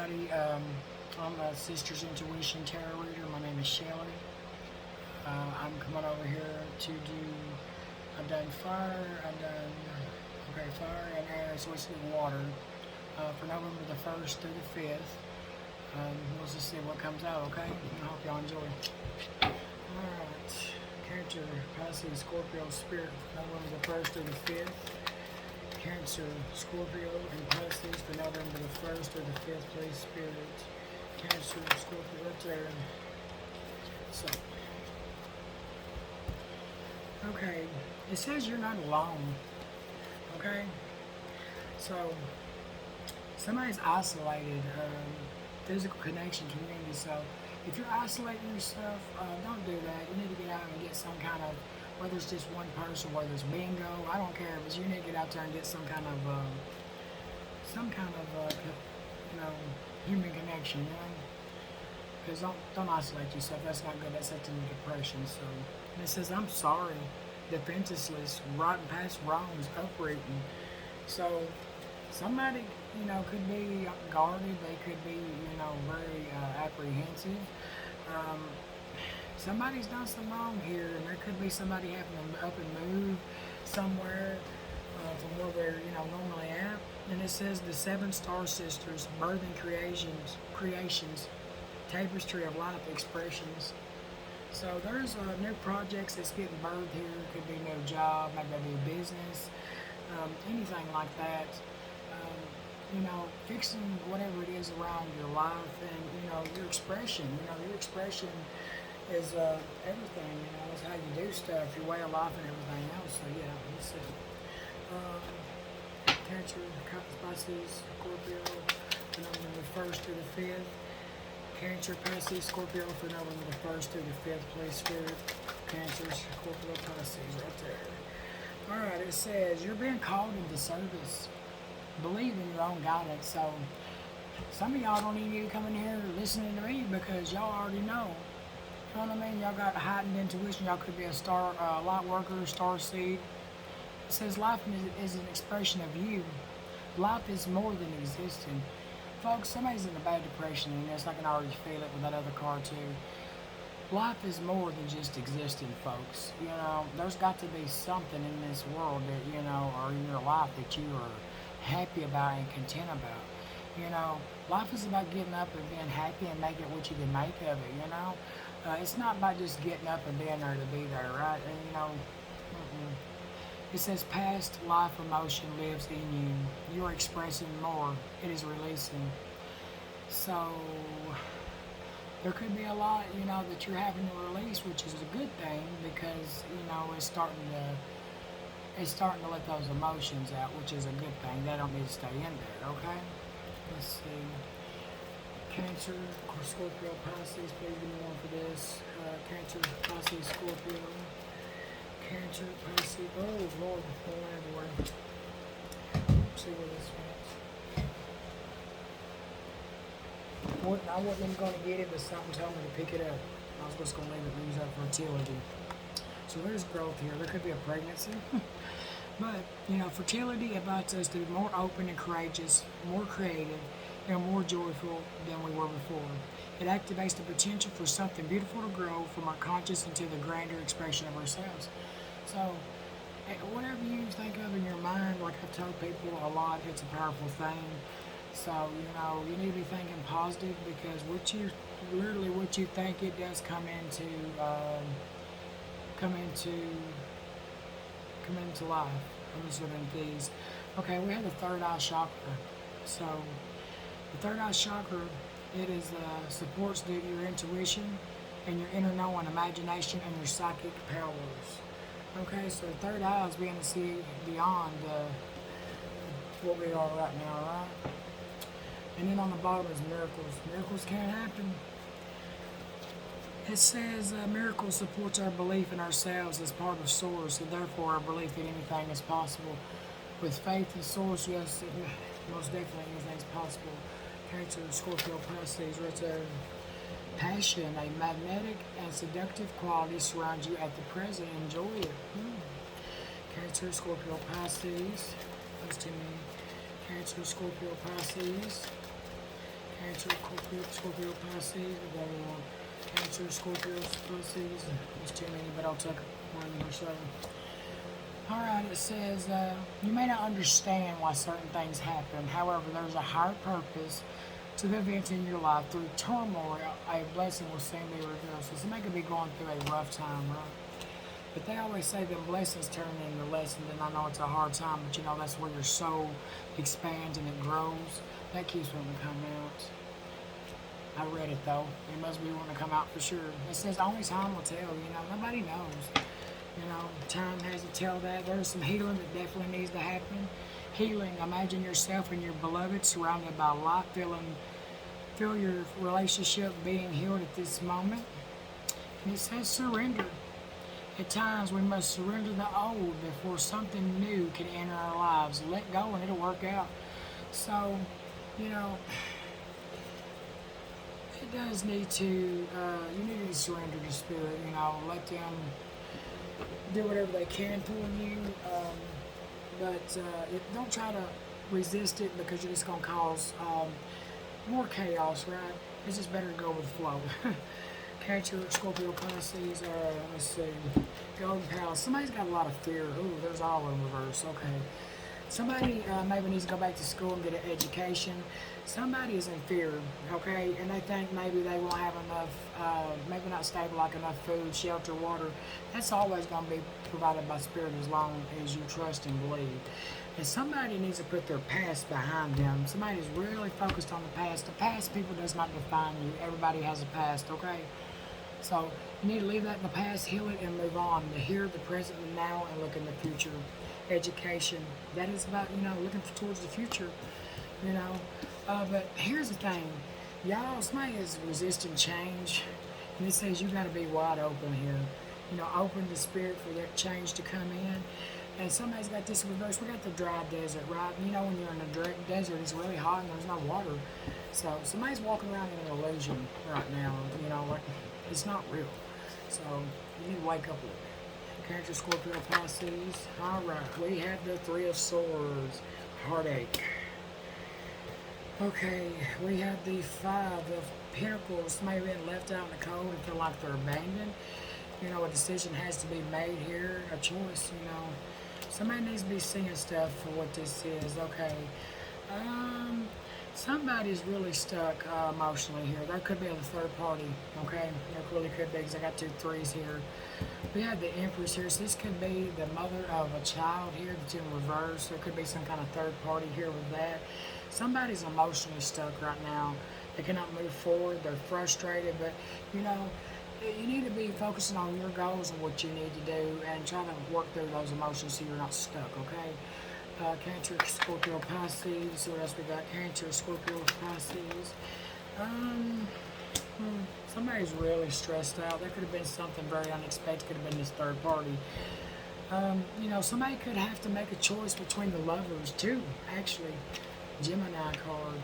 everybody. I'm a Sister's Intuition Tarot Reader. My name is Shelly. I'm coming over here to do, I've done fire, fire and air, so it's water, for November the 1st through the 5th. We'll just see what comes out, okay? I hope y'all enjoy. Alright, Cancer, Pisces, Scorpio, Spirit, November the 1st through the 5th. Cancer, Scorpio, and Pisces for November the 1st through the 5th, please, Spirit. Cancer, Scorpio, right there. So, okay, it says you're not alone, okay? So, somebody's isolated, physical connection, community, so if you're isolating yourself, don't do that. You need to get out and get some kind of, whether it's just one person, whether it's bingo, I don't care, but you need to get out there and get some kind of human connection, you know? Because don't isolate yourself. That's not good. That sets into depression. So, and it says, I'm sorry, defenseless, rotten past wrongs, uprooting. So, somebody, could be guarded. They could be, very apprehensive. Somebody's done something wrong here, and there could be somebody having to up and move somewhere from where they're, normally at. And it says the 7 star sisters, birthing creations, tapestry of life expressions. So there's new projects that's getting birthed here. Could be a new job, maybe a new business, anything like that. Fixing whatever it is around your life and, your expression. Your expression is everything, it's how you do stuff, your way of life and everything else. So yeah, let's see. Cancer, Pisces, Scorpio, for November the 1st through the 5th. Cancer, Pisces, Scorpio for November the 1st through the 5th, please, Spirit. Cancer, Scorpio, Pisces, right there. Alright, it says, you're being called into service. Believe in your own guidance. So, some of y'all don't even need to come in here listening to me because y'all already know. You know what I mean? Y'all got heightened intuition. Y'all could be a light worker, star seed. It says life is an expression of you. Life is more than existing. Folks, somebody's in a bad depression, and I can already feel it with that other card too. Life is more than just existing, folks. There's got to be something in this world that, or in your life that you are happy about and content about. Life is about getting up and being happy and making what you can make of it, It's not about just getting up and being there to be there, right? And, it says past life emotion lives in you. You're expressing more. It is releasing. So, there could be a lot, that you're having to release, which is a good thing because, it's starting to let those emotions out, which is a good thing. They don't need to stay in there, okay? Let's see. Cancer, Scorpio, Pisces, please give me one for this. Cancer, Pisces, Scorpio. Cancer, Pisces. Oh, Lord, everywhere. Let's see where this went. I wasn't even going to get it, but something told me to pick it up. I was just going to leave it and use that fertility. So there's growth here. There could be a pregnancy. But, fertility invites us to be more open and courageous, more creative, and more joyful than we were before. It activates the potential for something beautiful to grow from our conscious into the grander expression of ourselves. So, whatever you think of in your mind, like I've told people a lot, it's a powerful thing. So, you need to be thinking positive because what you think, it does come into life. I'm just looking at these. Okay, we have the third eye chakra. So, the third eye chakra, it is supports your intuition and your inner knowing, imagination, and your psychic powers. Okay, so the third eye is being to see beyond what we are right now, right? And then on the bottom is miracles. Miracles can happen. It says miracles supports our belief in ourselves as part of Source, and therefore our belief that anything is possible. With faith in Source, yes, most definitely anything is possible. Cancer, Scorpio, Pisces, right there. Passion, a magnetic and seductive quality surrounds you at the present. Enjoy it. Cancer, Scorpio, Pisces. Those to me. Cancer, Scorpio, Pisces. Cancer, Scorpio, Pisces. We got more Cancer, Scorpio, Pisces. There's too many, but I'll take one or so. Alright, it says, you may not understand why certain things happen. However, there's a higher purpose to the events in your life. Through turmoil, a blessing will soon be revealed. So somebody could be going through a rough time, right? But they always say that blessings turn into lessons, and I know it's a hard time, but you know, that's where your soul expands and it grows. That keeps wanting to come out. I read it though. It must be wanting to come out for sure. It says only time will tell, you know, nobody knows. You know, time has to tell that. There's some healing that definitely needs to happen. Healing, imagine yourself and your beloved surrounded by light, feel your relationship being healed at this moment. And it says surrender. At times we must surrender the old before something new can enter our lives. Let go and it'll work out. So, you know, it does need to, you need to surrender to spirit, you know, let them do whatever they can for you, but don't try to resist it because you're just going to cause more chaos, right? It's just better to go with the flow. Cancer, Scorpio, Pisces, let's see, Golden Palace. Somebody's got a lot of fear. Ooh, there's all in reverse. Okay. Somebody maybe needs to go back to school and get an education. Somebody is in fear, okay, and they think maybe they won't have enough, maybe not stable like enough food, shelter, water. That's always going to be provided by Spirit as long as you trust and believe. And somebody needs to put their past behind them. Somebody is really focused on the past. The past, people, does not define you. Everybody has a past, okay? So you need to leave that in the past, heal it, and move on. The here, the present, the now, and look in the future. Education, that is about, you know, looking towards the future, you know. But here's the thing, y'all, somebody is resisting change, and it says you got to be wide open here. You know, open the spirit for that change to come in. And somebody's got this in reverse. We got the dry desert, right? You know, when you're in a desert, it's really hot and there's no water. So somebody's walking around in an illusion right now. You know, like it's not real. So you need to wake up a little bit. Cancer, Scorpio, Pisces. All right, we have the Three of Swords, heartache. Okay, we have the Five of Pentacles. Somebody being left out in the cold and feel like they're abandoned. You know, a decision has to be made here, a choice, you know. Somebody needs to be seeing stuff for what this is. Okay. Somebody's really stuck emotionally here. There could be a third party, okay? There really could be, because I got 2 3s here. We have the Empress here, so this could be the mother of a child here that's in reverse. There could be some kind of third party here with that. Somebody's emotionally stuck right now. They cannot move forward. They're frustrated, but, you know, you need to be focusing on your goals and what you need to do and try to work through those emotions so you're not stuck, okay? Cancer, Scorpio, Pisces. So what else we got? Cancer, Scorpio, Pisces. Somebody's really stressed out. There could have been something very unexpected. Could have been this third party. You know, somebody could have to make a choice between the lovers too, actually. Gemini card.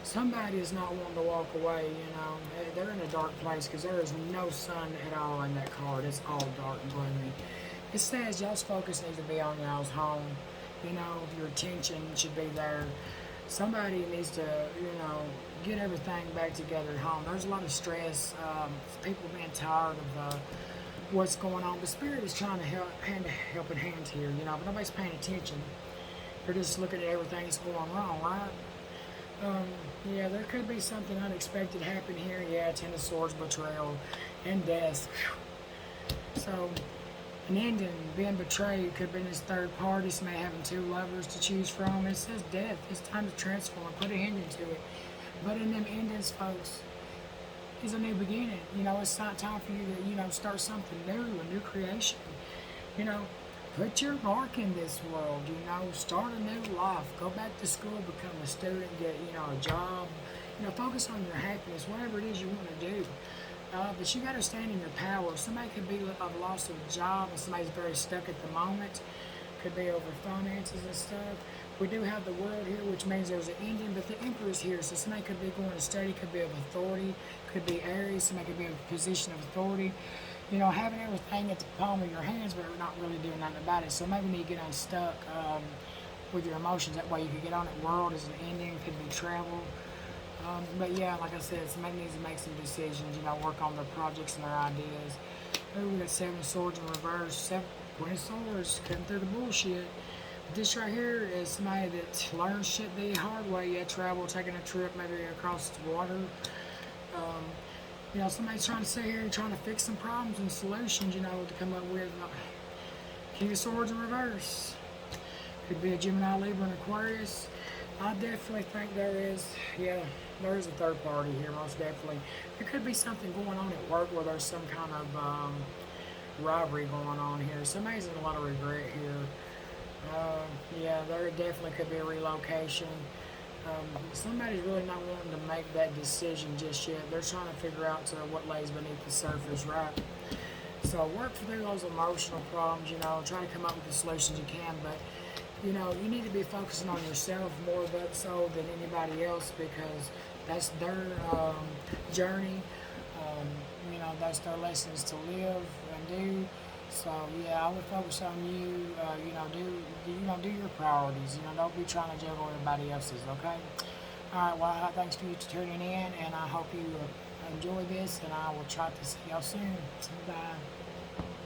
Somebody is not wanting to walk away, you know. They're in a dark place because there is no sun at all in that card. It's all dark and gloomy. It says y'all's focus needs to be on y'all's home. You know, your attention should be there. Somebody needs to, you know, get everything back together at home. There's a lot of stress. People being tired of what's going on. But Spirit is trying to helping hands here, you know, but nobody's paying attention. They're just looking at everything that's going wrong, right? Yeah, there could be something unexpected happen here. Yeah, Ten of Swords, betrayal, and death. So, an ending, being betrayed, could be this third party, somebody having 2 lovers to choose from. It says death. It's time to transform, put an ending to it. But in them endings, folks, is a new beginning. You know, it's not time for you to, you know, start something new, a new creation. You know, put your mark in this world, you know, start a new life, go back to school, become a student, get, you know, a job, you know, focus on your happiness, whatever it is you want to do. But you got to stand in your power. Somebody could be a loss of a job and somebody's very stuck at the moment. Could be over finances and stuff. We do have the World here, which means there's an ending, but the Emperor is here, so somebody could be going to study, could be of authority, could be Aries, somebody could be in a position of authority. You know, having everything at the palm of your hands, but we're not really doing nothing about it. So maybe you need to get unstuck with your emotions. That way you can get on it. World is an ending, could be travel. But yeah, like I said, somebody needs to make some decisions, work on their projects and their ideas. Oh, we got 7 of Swords in reverse, 7 Queen of Swords, cutting through the bullshit. This right here is somebody that learns shit the hard way. Yeah, travel, taking a trip, maybe across the water. Um, somebody's trying to sit here and trying to fix some problems and solutions, to come up with. King of Swords in reverse. Could be a Gemini, Libra, and Aquarius. I definitely think there is a third party here, most definitely. There could be something going on at work where there's some kind of robbery going on here. Somebody's in a lot of regret here. Yeah, there definitely could be a relocation. Somebody's really not wanting to make that decision just yet. They're trying to figure out what lays beneath the surface, right? So work through those emotional problems, try to come up with the solutions you can, but you need to be focusing on yourself more but so than anybody else because that's their journey. Um, that's their lessons to live and do. So yeah, I would focus on you. Do your priorities. Don't be trying to juggle everybody else's. Okay. All right. Well, thanks for you tuning in, and I hope you enjoy this. And I will try to see y'all soon. Bye.